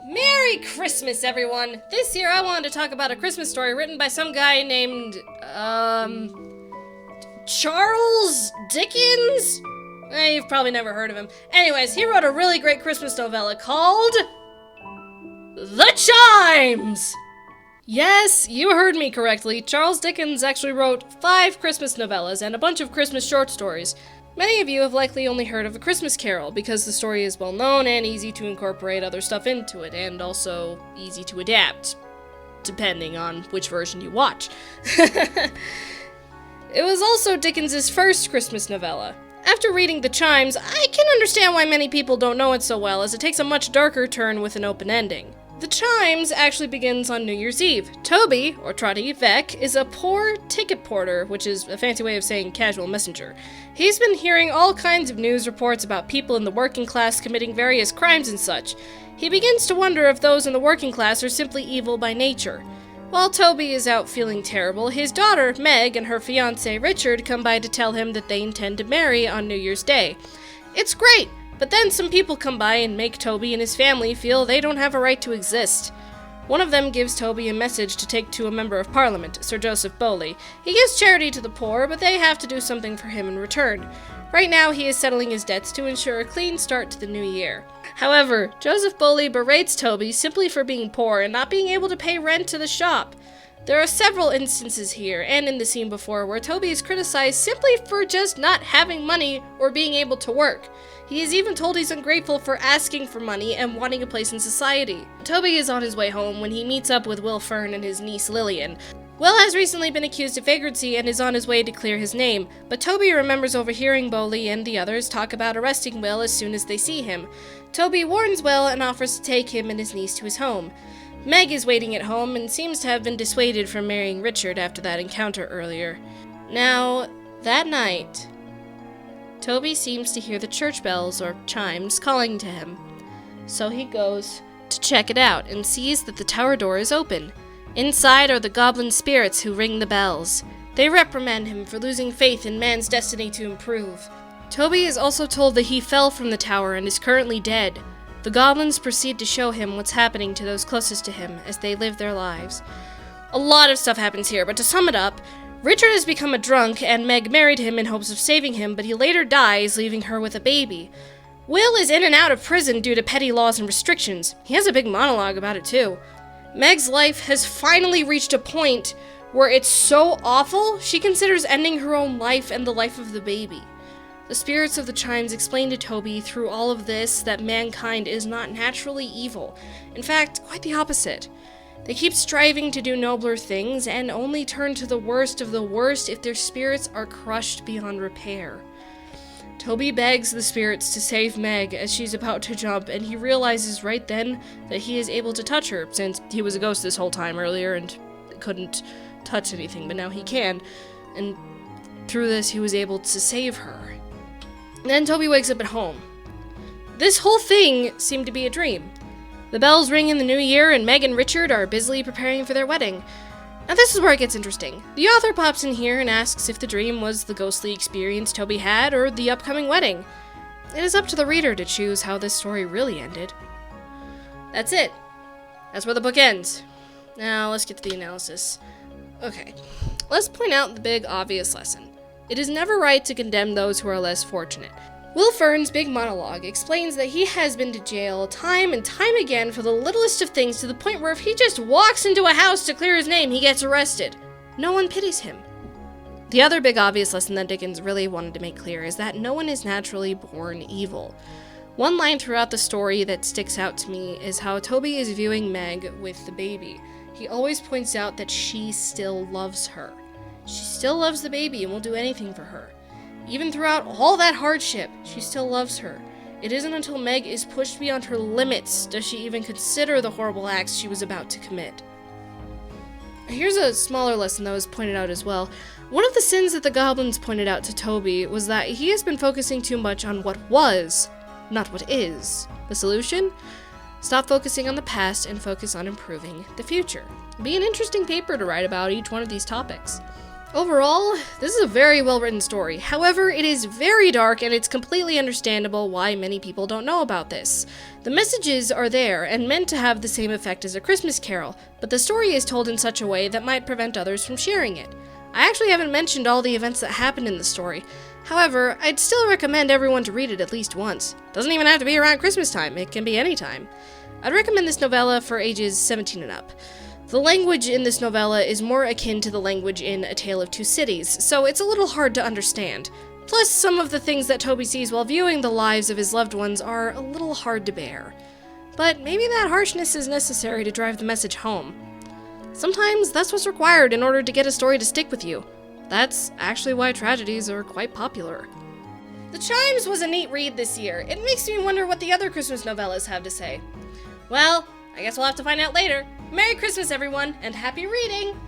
Merry Christmas, everyone! This year I wanted to talk about a Christmas story written by some guy named, Charles Dickens? You've probably never heard of him. Anyways, he wrote a really great Christmas novella called The Chimes! Yes, you heard me correctly. Charles Dickens actually wrote 5 Christmas novellas and a bunch of Christmas short stories. Many of you have likely only heard of A Christmas Carol because the story is well known and easy to incorporate other stuff into it, and also easy to adapt, depending on which version you watch. It was also Dickens' first Christmas novella. After reading The Chimes, I can understand why many people don't know it so well, as it takes a much darker turn with an open ending. The Chimes actually begins on New Year's Eve. Toby, or Trotty Veck, is a poor ticket porter, which is a fancy way of saying casual messenger. He's been hearing all kinds of news reports about people in the working class committing various crimes and such. He begins to wonder if those in the working class are simply evil by nature. While Toby is out feeling terrible, his daughter, Meg, and her fiancé, Richard, come by to tell him that they intend to marry on New Year's Day. It's great! But then some people come by and make Toby and his family feel they don't have a right to exist. One of them gives Toby a message to take to a member of parliament, Sir Joseph Bowley. He gives charity to the poor, but they have to do something for him in return. Right now he is settling his debts to ensure a clean start to the new year. However, Joseph Bowley berates Toby simply for being poor and not being able to pay rent to the shop. There are several instances here, and in the scene before, where Toby is criticized simply for just not having money or being able to work. He is even told he's ungrateful for asking for money and wanting a place in society. Toby is on his way home when he meets up with Will Fern and his niece Lillian. Will has recently been accused of vagrancy and is on his way to clear his name, but Toby remembers overhearing Bowley and the others talk about arresting Will as soon as they see him. Toby warns Will and offers to take him and his niece to his home. Meg is waiting at home and seems to have been dissuaded from marrying Richard after that encounter earlier. Now, that night, Toby seems to hear the church bells, or chimes, calling to him. So he goes to check it out and sees that the tower door is open. Inside are the goblin spirits who ring the bells. They reprimand him for losing faith in man's destiny to improve. Toby is also told that he fell from the tower and is currently dead. The goblins proceed to show him what's happening to those closest to him as they live their lives. A lot of stuff happens here, but to sum it up, Richard has become a drunk, and Meg married him in hopes of saving him, but he later dies, leaving her with a baby. Will is in and out of prison due to petty laws and restrictions. He has a big monologue about it, too. Meg's life has finally reached a point where it's so awful, she considers ending her own life and the life of the baby. The spirits of the chimes explain to Toby through all of this that mankind is not naturally evil. In fact, quite the opposite. They keep striving to do nobler things and only turn to the worst of the worst if their spirits are crushed beyond repair. Toby begs the spirits to save Meg as she's about to jump, and he realizes right then that he is able to touch her, since he was a ghost this whole time earlier and couldn't touch anything, but now he can, and through this he was able to save her. Then Toby wakes up at home. This whole thing seemed to be a dream. The bells ring in the new year, and Meg and Richard are busily preparing for their wedding. Now this is where it gets interesting. The author pops in here and asks if the dream was the ghostly experience Toby had or the upcoming wedding. It is up to the reader to choose how this story really ended. That's it. That's where the book ends. Now let's get to the analysis. Okay, let's point out the big obvious lesson. It is never right to condemn those who are less fortunate. Will Fern's big monologue explains that he has been to jail time and time again for the littlest of things, to the point where if he just walks into a house to clear his name, he gets arrested. No one pities him. The other big obvious lesson that Dickens really wanted to make clear is that no one is naturally born evil. One line throughout the story that sticks out to me is how Toby is viewing Meg with the baby. He always points out that she still loves her. She still loves the baby and will do anything for her. Even throughout all that hardship, she still loves her. It isn't until Meg is pushed beyond her limits does she even consider the horrible acts she was about to commit. Here's a smaller lesson that was pointed out as well. One of the sins that the goblins pointed out to Toby was that he has been focusing too much on what was, not what is. The solution? Stop focusing on the past and focus on improving the future. Be an interesting paper to write about each one of these topics. Overall, this is a very well-written story. However, it is very dark, and it's completely understandable why many people don't know about this. The messages are there and meant to have the same effect as A Christmas Carol, but the story is told in such a way that might prevent others from sharing it. I actually haven't mentioned all the events that happen in the story. However, I'd still recommend everyone to read it at least once. Doesn't even have to be around Christmas time, it can be any time. I'd recommend this novella for ages 17 and up. The language in this novella is more akin to the language in A Tale of Two Cities, so it's a little hard to understand. Plus, some of the things that Toby sees while viewing the lives of his loved ones are a little hard to bear. But maybe that harshness is necessary to drive the message home. Sometimes that's what's required in order to get a story to stick with you. That's actually why tragedies are quite popular. The Chimes was a neat read this year. It makes me wonder what the other Christmas novellas have to say. Well, I guess we'll have to find out later. Merry Christmas, everyone, and happy reading!